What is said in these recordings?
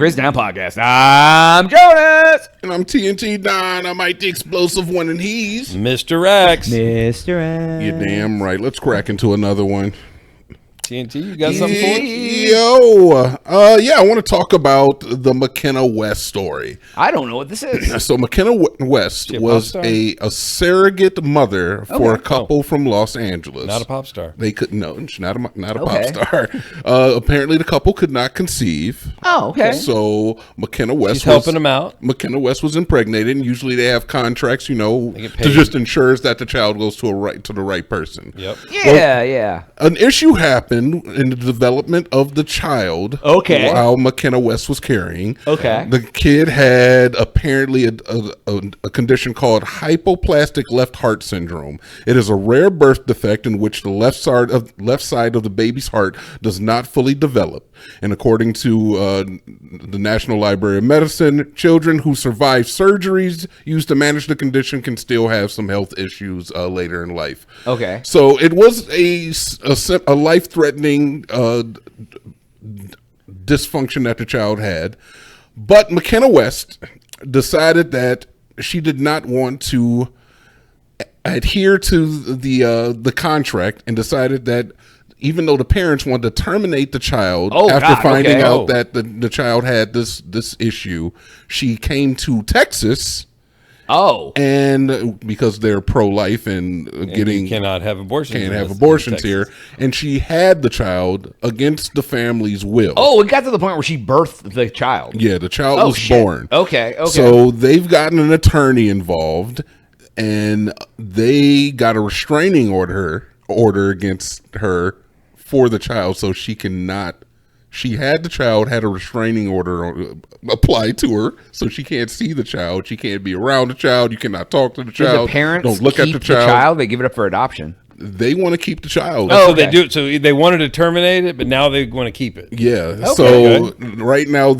Crazy Town Podcast. I'm Jonas. And I'm TNT Don. I'm Mike the Explosive One, and he's Mr. X. Mr. X. You're damn right. Let's crack into another one. TNT, you got something for us? Yeah, I want to talk about the McKenna West story. I don't know what this is. So McKenna West was a surrogate mother for a couple from Los Angeles. Not a pop star. They could she's not a pop star. Apparently, the couple could not conceive. Oh, okay. So McKenna West She's helping them out. McKenna West was impregnated, and usually they have contracts, to just ensures that the child goes to the right person. Yep. Yeah. An issue happened in the development of the child. Okay. While McKenna West was carrying. Okay. The kid had apparently a condition called hypoplastic left heart syndrome. It is a rare birth defect in which the left side of the baby's heart does not fully develop. And according to the National Library of Medicine, children who survive surgeries used to manage the condition can still have some health issues later in life. Okay. So it was a life-threatening dysfunction that the child had. But McKenna West decided that she did not want to adhere to the contract and decided that even though the parents wanted to terminate the child after finding out that the child had this issue, she came to Texas. Oh, and because they're pro-life and you cannot have abortions. Can't have abortions here, and she had the child against the family's will. Oh, it got to the point where she birthed the child. Yeah, the child was born. Okay. So they've gotten an attorney involved, and they got a restraining order against her for the child, so she cannot. She had the child, had a restraining order applied to her, so she can't see the child. She can't be around the child. You cannot talk to the child. Did the parents don't look keep at the child. They give it up for adoption. They want to keep the child. Oh, so they do. So they wanted to terminate it, but now they want to keep it. Yeah. Okay, so right now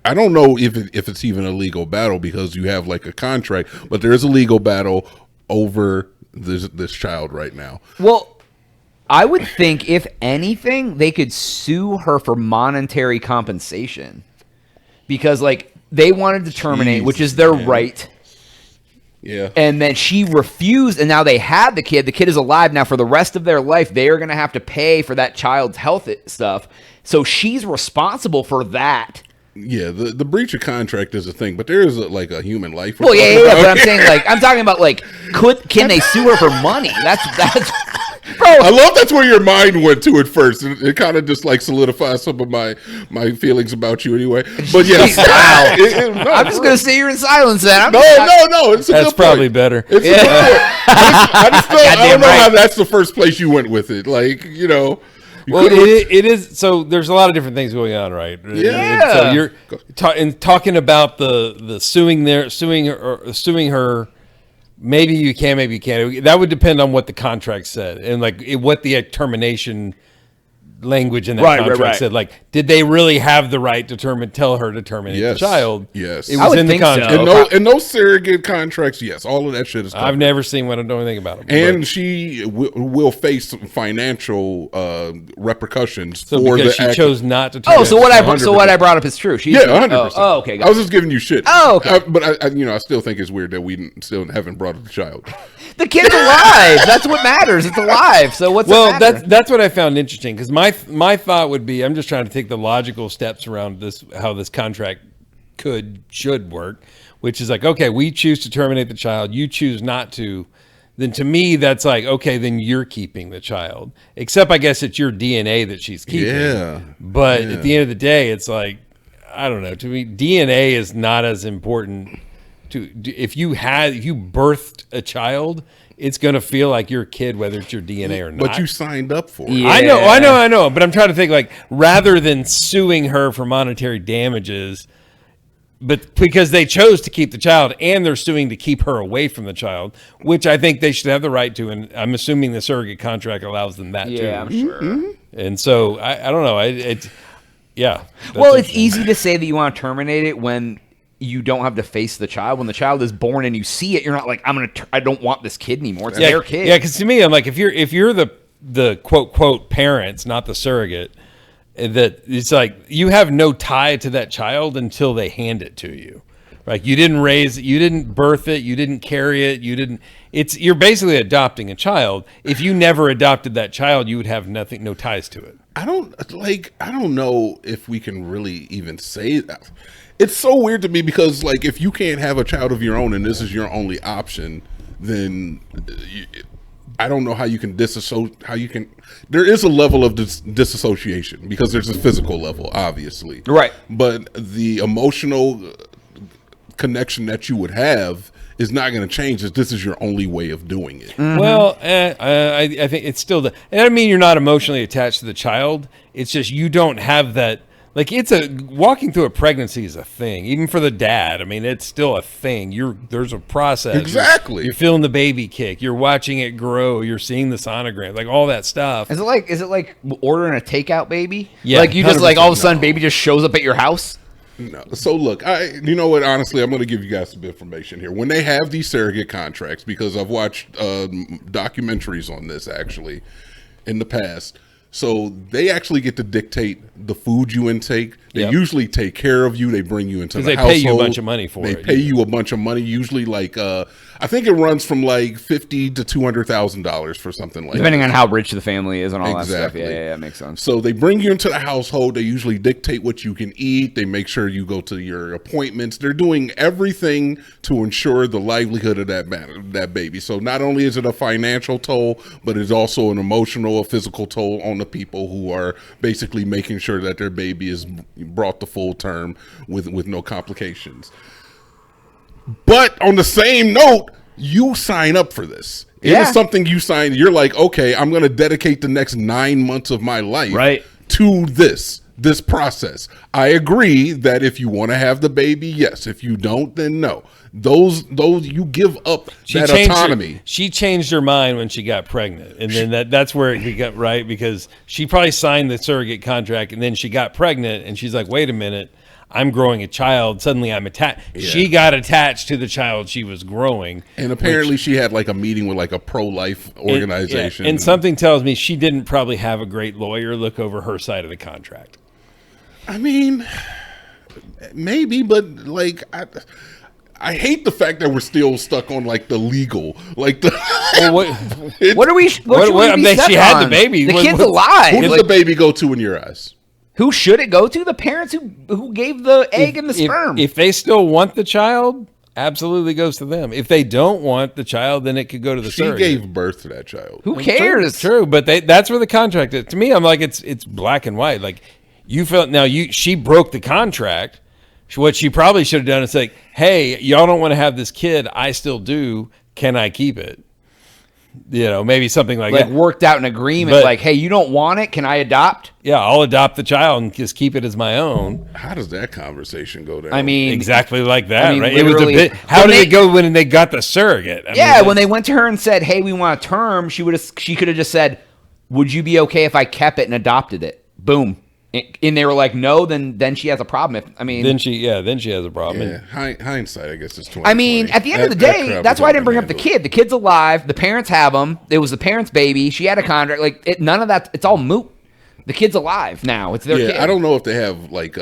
I don't know if it's even a legal battle because you have like a contract, but there is a legal battle over this child right now. Well, I would think, if anything, they could sue her for monetary compensation because, they wanted to terminate, which is their right. Yeah. And then she refused, and now they had the kid. The kid is alive now for the rest of their life. They are going to have to pay for that child's health stuff. So she's responsible for that. Yeah, the breach of contract is a thing, but there is a human life. Well, yeah, but I'm saying I'm talking about can they sue her for money? That's bro. I love that's where your mind went to at first. It kind of just solidifies some of my feelings about you anyway. But yes, wow. I'm just gonna sit here in silence. Then no. That's probably better. It's a good point. I don't know how that's the first place you went with it. Well, it is. So there's a lot of different things going on, right? Yeah. So you're talking about the suing her. Maybe you can, maybe you can't. That would depend on what the contract said and what the termination language in that contract said. Did they really have the right to tell her to terminate the child? Yes, it was in the contract. So. In those surrogate contracts, yes, all of that shit is covered. I've never seen one. I don't know anything about them. And she will face some financial repressions for because the she chose not to. Terminate. So what I brought up is true. 100%. Oh, okay. I was just giving you shit. Oh, okay. But I still think it's weird that we still haven't brought up the child. The kid's alive. That's what matters. It's alive. So what's that's what I found interesting because my thought would be I'm just trying to take the logical steps around this, how this contract should work, which is okay, we choose to terminate the child, you choose not to. Then to me that's okay, then you're keeping the child. Except I guess it's your DNA that she's keeping. Yeah. But at the end of the day, it's I don't know. To me, DNA is not as important. If you birthed a child, it's going to feel like your kid, whether it's your DNA or not. But you signed up for it. Yeah. I know. But I'm trying to think rather than suing her for monetary damages, but because they chose to keep the child and they're suing to keep her away from the child, which I think they should have the right to. And I'm assuming the surrogate contract allows them that too. Yeah, I'm sure. Mm-hmm. And so I don't know. Well, it's easy to say that you want to terminate it when you don't have to face the child. When the child is born and you see it, you're not I don't want this kid anymore. It's their kid. Yeah, because to me, I'm if you're the quote parents, not the surrogate, that it's like you have no tie to that child until they hand it to you. Like you didn't raise it, you didn't birth it, you didn't carry it, you're basically adopting a child. If you never adopted that child, you would have no ties to it. I don't know if we can really even say that. It's so weird to me because like if you can't have a child of your own and this is your only option, then I don't know how you can there is a level of disassociation because there's a physical level, obviously. Right. But the emotional connection that you would have is not going to change if this is your only way of doing it. Mm-hmm. Well, I think it's still and I don't mean you're not emotionally attached to the child. It's just you don't have that. Like walking through a pregnancy is a thing, even for the dad. I mean, it's still a thing. There's a process. Exactly. You're feeling the baby kick. You're watching it grow. You're seeing the sonogram, like all that stuff. Is it like ordering a takeout baby? Yeah, like you just like all of a sudden baby just shows up at your house. No. So look, you know what? Honestly, I'm going to give you guys some information here. When they have these surrogate contracts, because I've watched documentaries on this actually in the past. So they actually get to dictate the food you intake. They usually take care of you. They bring you into the household. They pay you a bunch of money for it. They pay you a bunch of money. Usually, like I think it runs from like $50,000 to $200,000 for something like depending that. on how rich the family is and all Exactly. that stuff. Yeah, makes sense. So they bring you into the household. They usually dictate what you can eat. They make sure you go to your appointments. They're doing everything to ensure the livelihood of that baby. So not only is it a financial toll, but it's also an emotional, a physical toll on the people who are basically making sure that their baby is brought to full term with no complications. But on the same note, you sign up for this. It is something you sign. You're like, okay, I'm going to dedicate the next 9 months of my life to this process. I agree that if you want to have the baby, yes. If you don't, then no. Those you give up that autonomy. She changed her mind when she got pregnant, and then that's where it got right, because she probably signed the surrogate contract, and then she got pregnant, and she's like, wait a minute, I'm growing a child. Suddenly I'm attached. Yeah. She got attached to the child she was growing. And apparently she had like a meeting with like a pro-life organization. And something tells me she didn't probably have a great lawyer look over her side of the contract. I mean, maybe, but like, I hate the fact that we're still stuck on like the legal, like the. Well, what are we? What I mean, she had the baby. The kid's alive. Who does the baby go to in your eyes? Who should it go to? The parents who gave the egg and the sperm. If they still want the child, absolutely goes to them. If they don't want the child, then it could go to the surrogate. She gave birth to that child. Who cares? True, but that's where the contract is. To me, I'm like, it's black and white. Like you felt she broke the contract. What she probably should have done is like, hey, y'all don't want to have this kid. I still do. Can I keep it? You know, maybe something like that. Worked out an agreement, but, like, hey, you don't want it? Can I adopt? Yeah, I'll adopt the child and just keep it as my own. How does that conversation go down? I mean, exactly like that, right? It was a bit. How did it go when they got the surrogate? When they went to her and said, "Hey, we want a term," she could have just said, "Would you be okay if I kept it and adopted it?" Boom. And they were like, no, then she has a problem. Then she has a problem. Yeah, hindsight, I guess, is 20. I mean, at the end of the day, that's why I didn't bring up the kid. The kid's alive. The parents have him. It was the parents' baby. She had a contract. Like, none of that. It's all moot. The kid's alive now. It's their kid. I don't know if they have like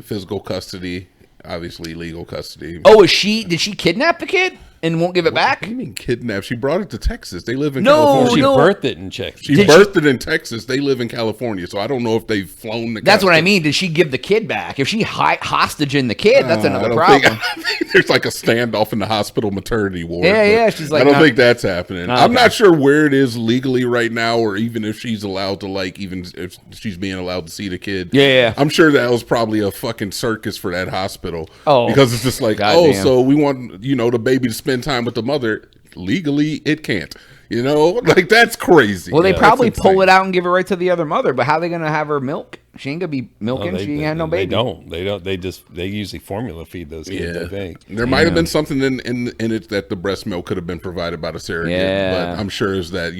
physical custody. Obviously, legal custody. Oh, did she kidnap the kid and won't give it back? What do you mean kidnap? She brought it to Texas. They live in California. She birthed it in Texas. She birthed it in Texas. They live in California, so I don't know if they've flown the. That's what I mean. Did she give the kid back? If she hostage-ing the kid, that's another problem. I think there's like a standoff in the hospital maternity ward. Yeah. She's like, I don't think that's happening. I'm not sure where it is legally right now, or even if she's allowed to even if she's being allowed to see the kid. Yeah. I'm sure that was probably a fucking circus for that hospital. Oh, because it's just like, so we want the baby to spend time with the mother. Legally, it can't. Like that's crazy. Well, they probably pull it out and give it right to the other mother. But how are they going to have her milk? She ain't going to be milking. She ain't had no baby. They don't. They usually formula feed those kids. I think there might have been something in it that the breast milk could have been provided by the surrogate. But I'm sure is that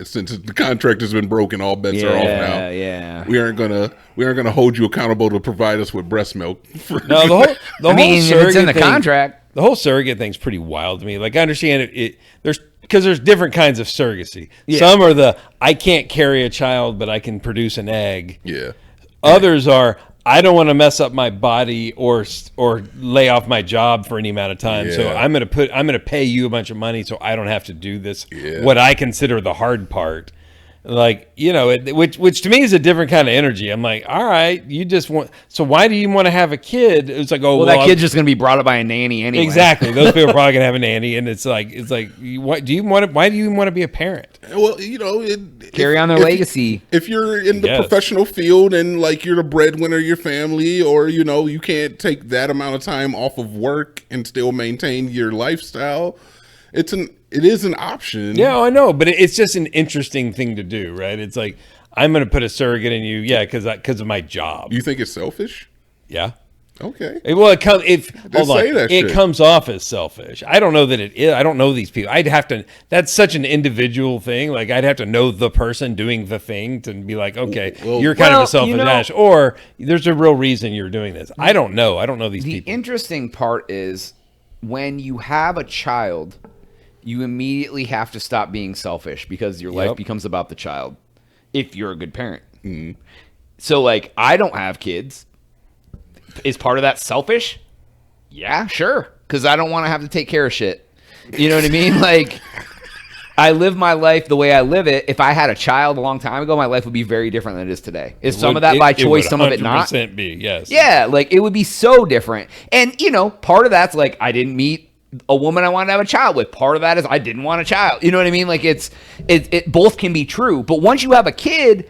since the contract has been broken, all bets are off now. Yeah, we aren't gonna hold you accountable to provide us with breast milk. No, the whole it's in the contract. The whole surrogate thing's pretty wild to me. Like I understand it there's different kinds of surrogacy. Yeah. Some are I can't carry a child, but I can produce an egg. Yeah. Others are, I don't want to mess up my body or lay off my job for any amount of time. So Yeah. I'm going to pay you a bunch of money so I don't have to do this. Yeah. What I consider the hard part. Like, which to me is a different kind of energy. I'm like, all right, you just want, so why do you want to have a kid? It's like, oh, Well, that kid's just going to be brought up by a nanny anyway. exactly. Those people are probably going to have a nanny. And it's like, why do you want to be a parent? Well, Carry on their legacy. If you're in the Yes. professional field and like you're the breadwinner of your family, or you can't take that amount of time off of work and still maintain your lifestyle, it is an option. Yeah, I know, but it's just an interesting thing to do, right? It's like, I'm going to put a surrogate in you, yeah, because of my job. You think it's selfish? Yeah. Okay. Well, it comes. Hold on. say that It shit. comes off as selfish. I don't know that it is. I don't know these people. I'd have to. That's such an individual thing. Like I'd have to know the person doing the thing to be like, okay, Well- you're kind of Well, a selfish ass, or there's a real reason you're doing this. I don't know. I don't know these The people. interesting part is when you have a child, you immediately have to stop being selfish because your life Yep. becomes about the child if you're a good parent. So, like, I don't have kids. Is part of that selfish? Yeah, sure. Because I don't want to have to take care of shit. You know what I mean? Like, I live my life the way I live it. If I had a child a long time ago, my life would be very different than it is today. Is some of that by choice, some of it not? 100% be, yes. Yeah, like it would be so different. And, part of that's like I didn't meet a woman I wanted to have a child with. Part of that is I didn't want a child. You know what I mean? Like it both can be true. But once you have a kid,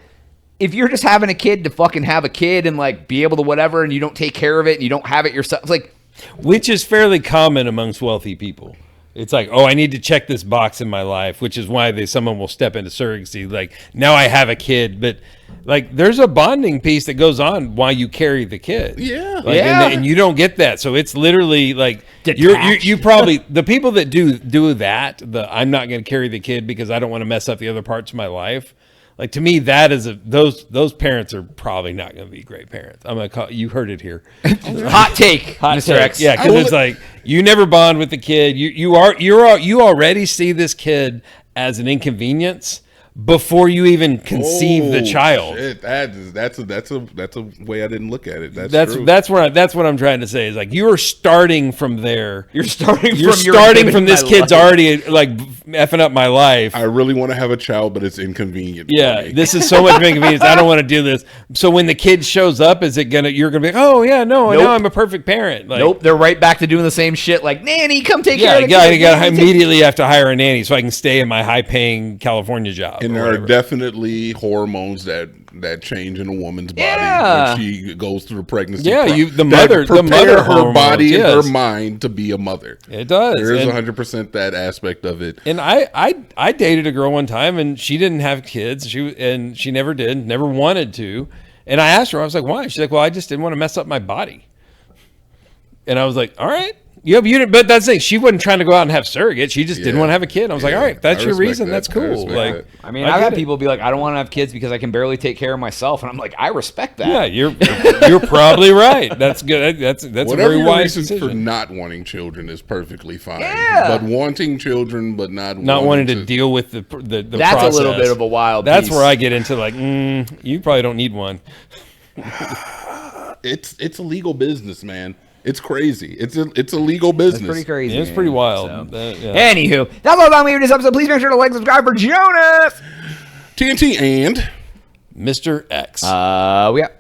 if you're just having a kid to fucking have a kid and like be able to whatever and you don't take care of it and you don't have it yourself, it's like, Which is fairly common amongst wealthy people. It's like, oh, I need to check this box in my life, which is why someone will step into surrogacy. Like, now I have a kid, but like, there's a bonding piece that goes on while you carry the kid. Yeah. Like, Yeah. and you don't get that. So it's literally like Detached. you probably the people that do that. I'm not going to carry the kid because I don't want to mess up the other parts of my life. Like, to me, that is those parents are probably not going to be great parents. I'm gonna call you heard it here. hot take, Hot Mr. take. X. Yeah, because it's like you never bond with the kid. You already see this kid as an inconvenience before you even conceive the child. Shit, that's a way I didn't look at it. That's true. that's what I'm trying to say is like you are starting from there. You're starting from this kid's already like effing up my life. I really want to have a child, but it's inconvenient. for Yeah, me. this is so much inconvenience. I don't want to do this. So when the kid shows up, you're gonna be like, oh yeah, no, Nope. now I'm a perfect parent. Like, Nope, they're right back to doing the same shit. Like, nanny, come take yeah, care of the I kid. got to Nanny, take-" immediately have to hire a nanny so I can stay in my high-paying California job. And or there are whatever. definitely hormones that change in a woman's body Yeah. when she goes through the pregnancy. Yeah, that the mother prepare her hormones, body yes. and her mind to be a mother. It does. There is And- 100% that aspect of it. And I dated a girl one time, and she didn't have kids. She never did, never wanted to. And I asked her, I was like, "Why?" She's like, "Well, I just didn't want to mess up my body." And I was like, "All right, yeah, but that's the thing. She wasn't trying to go out and have surrogates. She just didn't Yeah. want to have a kid." I was like, Yeah. "All right, that's I your respect reason. that. That's I cool." respect Like, that. I mean, I I've get had it. people be like, I don't want to have kids because I can barely take care of myself. And I'm like, I respect that. yeah, you're probably right. That's good. That's a Whatever very your wise reason for decision. not wanting children is perfectly fine. Yeah. But wanting children, but not Wanting to deal with the That's process. a little bit of a wild That's piece. where I get into like, you probably don't need one. It's a legal business, man. It's crazy. It's a legal business. It's pretty crazy. It's pretty man. wild. So. Yeah. Anywho, that's all the time we have for this episode. Please make sure to like, subscribe for Jonas. TNT and Mr. X. We got.